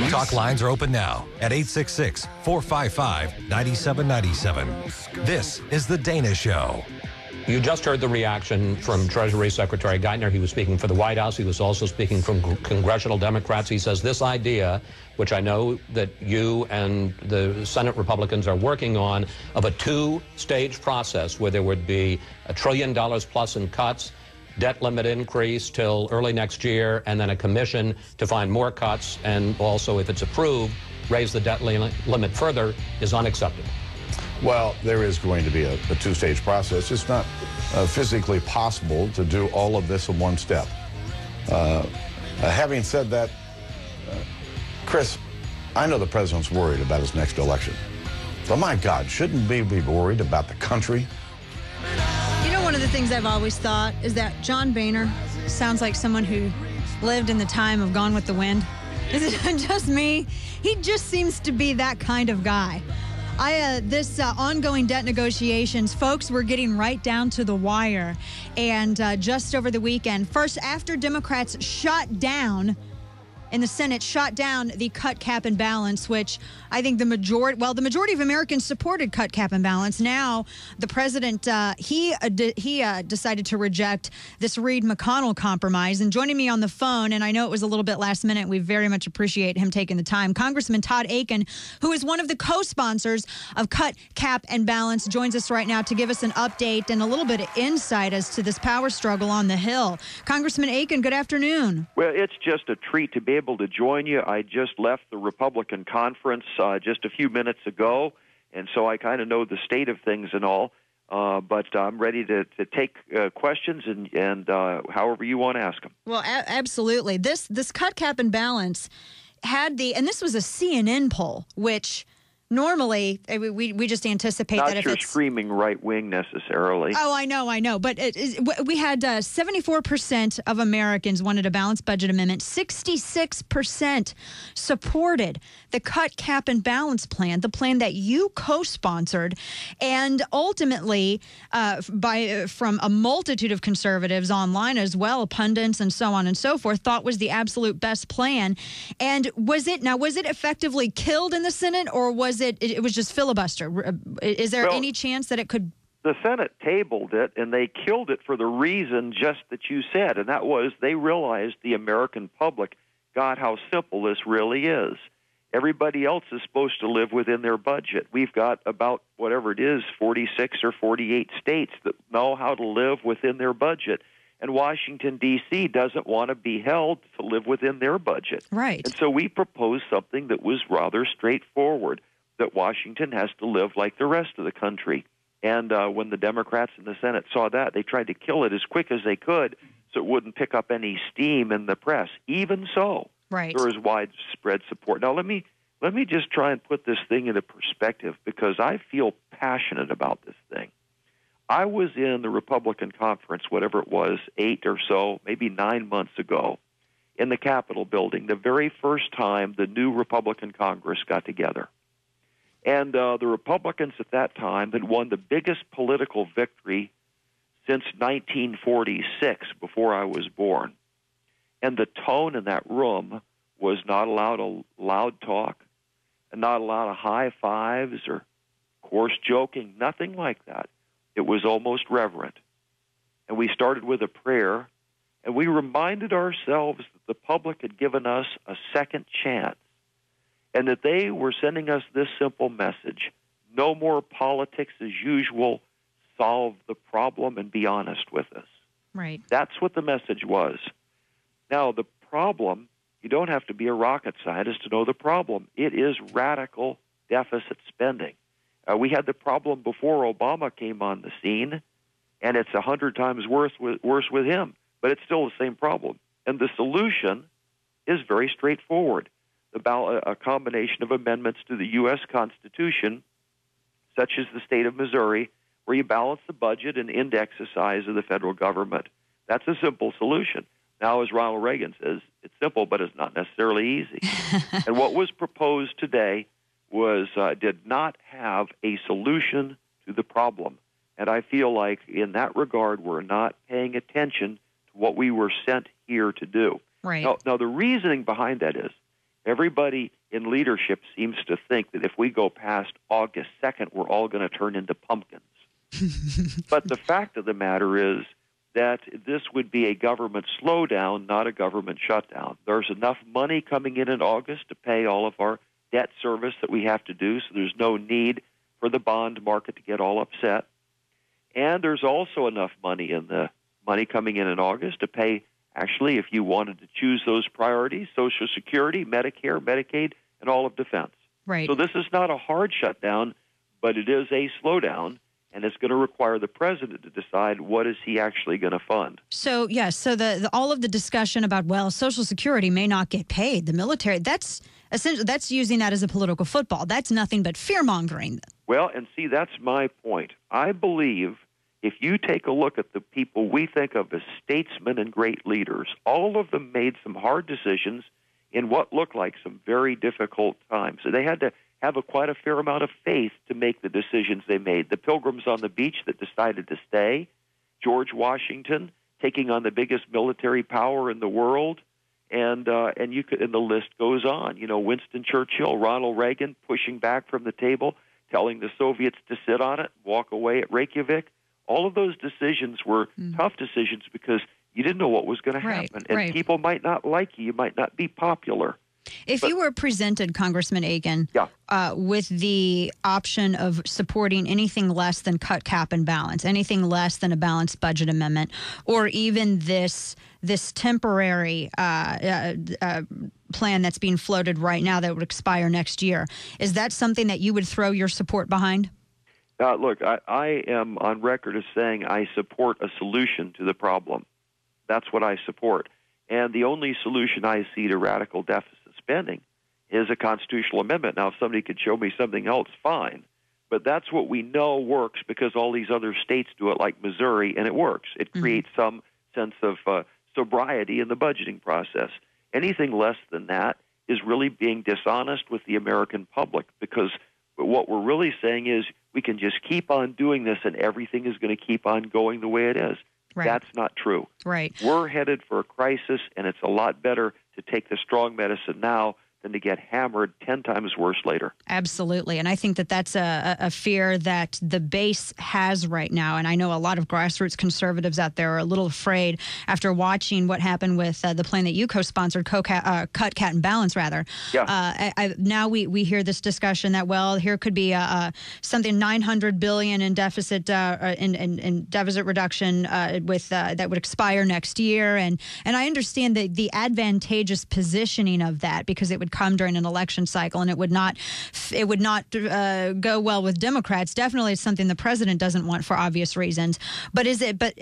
Talk lines are open now at 866-455-9797. This is The Dana Show. You just heard the reaction from Treasury Secretary Geithner. He was speaking for the White House. He was also speaking from congressional Democrats. He says this idea, which I know that you and the Senate Republicans are working on, of a two-stage process where there would be $1 trillion plus in cuts, debt limit increase till early next year, and then a commission to find more cuts, and also, if it's approved, raise the debt limit further, is unacceptable. Well, there is going to be a two-stage process. It's not physically possible to do all of this in one step. Having said that, Chris, I know the president's worried about his next election. But my God, shouldn't we be worried about the country? One of the things I've always thought is that John Boehner sounds like someone who lived in the time of Gone with the Wind. Is it just me? He just seems to be that kind of guy. This ongoing debt negotiations, folks, we're getting right down to the wire. And just over the weekend, first after Democrats shot down in the Senate, shot down the cut, cap, and balance, which I think the majority of Americans supported cut, cap, and balance. Now, the president, he decided to reject this Reid-McConnell compromise. And joining me on the phone, and I know it was a little bit last minute, we very much appreciate him taking the time, Congressman Todd Akin, who is one of the co-sponsors of cut, cap, and balance, joins us right now to give us an update and a little bit of insight as to this power struggle on the Hill. Congressman Akin, good afternoon. Well, it's just a treat to be able to join you. I just left the Republican conference just a few minutes ago, and so I kind of know the state of things and all, but I'm ready to take questions and however you want to ask them. Well, absolutely. This cut, cap, and balance had and this was a CNN poll, which normally we just anticipate not that if your it's screaming right wing necessarily. Oh, I know. But we had 74% of Americans wanted a balanced budget amendment. 66% supported the cut, cap, and balance plan, the plan that you co-sponsored, and ultimately from a multitude of conservatives online as well, pundits and so on and so forth, thought was the absolute best plan. And was it effectively killed in the Senate, or was it was just filibuster? Is there any chance that it could? The Senate tabled it, and they killed it for the reason just that you said, and that was they realized the American public got how simple this really is. Everybody else is supposed to live within their budget. We've got about, whatever it is, 46 or 48 states that know how to live within their budget. And Washington, D.C. doesn't want to be held to live within their budget. Right. And so we proposed something that was rather straightforward, that Washington has to live like the rest of the country. And when the Democrats in the Senate saw that, they tried to kill it as quick as they could so it wouldn't pick up any steam in the press. Even so, right, there is widespread support. Now, let me just try and put this thing into perspective, because I feel passionate about this thing. I was in the Republican conference, whatever it was, 8 or so, maybe 9 months ago, in the Capitol building, the very first time the new Republican Congress got together. And the Republicans at that time had won the biggest political victory since 1946, before I was born. And the tone in that room was not allowed a loud talk, and not a lot of high fives or coarse joking, nothing like that. It was almost reverent. And we started with a prayer, and we reminded ourselves that the public had given us a second chance, and that they were sending us this simple message: no more politics as usual, solve the problem and be honest with us. Right. That's what the message was. Now, the problem, you don't have to be a rocket scientist to know the problem. It is radical deficit spending. We had the problem before Obama came on the scene, and it's 100 times worse with him, but it's still the same problem. And the solution is very straightforward. About a combination of amendments to the U.S. Constitution, such as the state of Missouri, where you balance the budget and index the size of the federal government. That's a simple solution. Now, as Ronald Reagan says, it's simple, but it's not necessarily easy. And what was proposed today did not have a solution to the problem. And I feel like in that regard, we're not paying attention to what we were sent here to do. Right. Now, the reasoning behind that is everybody in leadership seems to think that if we go past August 2nd, we're all going to turn into pumpkins. But the fact of the matter is that this would be a government slowdown, not a government shutdown. There's enough money coming in August to pay all of our debt service that we have to do, so there's no need for the bond market to get all upset. And there's also enough money coming in August to pay, actually, if you wanted to choose those priorities, Social Security, Medicare, Medicaid, and all of defense. Right. So this is not a hard shutdown, but it is a slowdown, and it's going to require the president to decide what is he actually going to fund. So, yes, so the all of the discussion about, well, Social Security may not get paid, the military, that's essentially, that's using that as a political football. That's nothing but fear-mongering. Well, and see, that's my point. I believe if you take a look at the people we think of as statesmen and great leaders, all of them made some hard decisions in what looked like some very difficult times. So they had to have quite a fair amount of faith to make the decisions they made. The Pilgrims on the beach that decided to stay, George Washington taking on the biggest military power in the world, and the list goes on. You know, Winston Churchill, Ronald Reagan pushing back from the table, telling the Soviets to sit on it, walk away at Reykjavik. All of those decisions were tough decisions because you didn't know what was going to happen. And people might not like you. You might not be popular. If you were presented, Congressman Akin, with the option of supporting anything less than cut, cap, and balance, anything less than a balanced budget amendment, or even this temporary plan that's being floated right now that would expire next year, is that something that you would throw your support behind? Look, I am on record as saying I support a solution to the problem. That's what I support. And the only solution I see to radical deficit spending is a constitutional amendment. Now, if somebody could show me something else, fine. But that's what we know works because all these other states do it, like Missouri, and it works. It creates some sense of sobriety in the budgeting process. Anything less than that is really being dishonest with the American public because what we're really saying is we can just keep on doing this and everything is going to keep on going the way it is. Right. That's not true. Right. We're headed for a crisis, and it's a lot better to take the strong medicine now than to get hammered 10 times worse later. Absolutely. And I think that that's a fear that the base has right now. And I know a lot of grassroots conservatives out there are a little afraid after watching what happened with the plan that you co-sponsored, Cut, Cat, and Balance, rather. Yeah. Now we hear this discussion that, well, here could be something $900 billion in deficit in deficit reduction with that would expire next year. And I understand the advantageous positioning of that because it would come during an election cycle, and it would not go well with Democrats. Definitely, it's something the president doesn't want for obvious reasons. But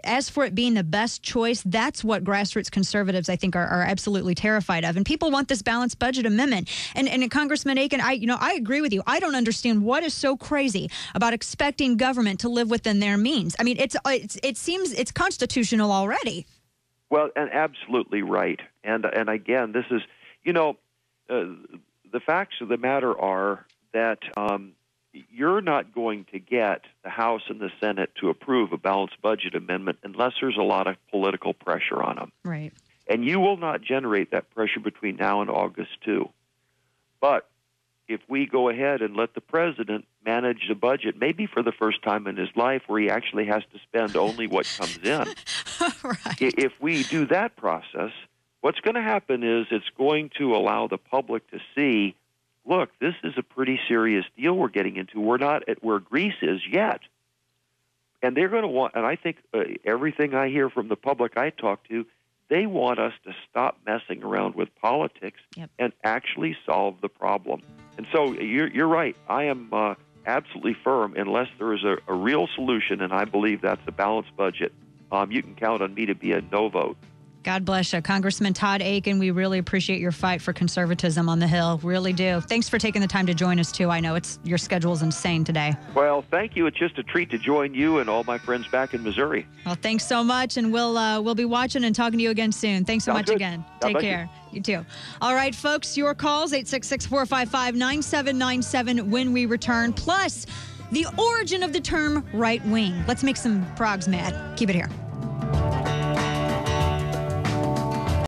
as for it being the best choice, that's what grassroots conservatives, I think, are absolutely terrified of. And people want this balanced budget amendment. And Congressman Akin, I agree with you. I don't understand what is so crazy about expecting government to live within their means. I mean, it seems it's constitutional already. Well, and absolutely right. And again, this is, the facts of the matter are that you're not going to get the House and the Senate to approve a balanced budget amendment unless there's a lot of political pressure on them. Right. And you will not generate that pressure between now and August 2. But if we go ahead and let the president manage the budget, maybe for the first time in his life where he actually has to spend only what comes in, right. If we do that process, what's going to happen is it's going to allow the public to see, look, this is a pretty serious deal we're getting into. We're not at where Greece is yet. And they're going to want, and I think everything I hear from the public I talk to, they want us to stop messing around with politics and actually solve the problem. And so you're right. I am absolutely firm unless there is a real solution, and I believe that's a balanced budget. You can count on me to be a no vote. God bless you. Congressman Todd Akin, we really appreciate your fight for conservatism on the Hill. Really do. Thanks for taking the time to join us, too. I know your schedule is insane today. Well, thank you. It's just a treat to join you and all my friends back in Missouri. Well, thanks so much, and we'll be watching and talking to you again soon. Thanks so much again. Take care. You too. All right, folks, your calls, 866-455-9797 when we return. Plus, the origin of the term right wing. Let's make some frogs mad. Keep it here.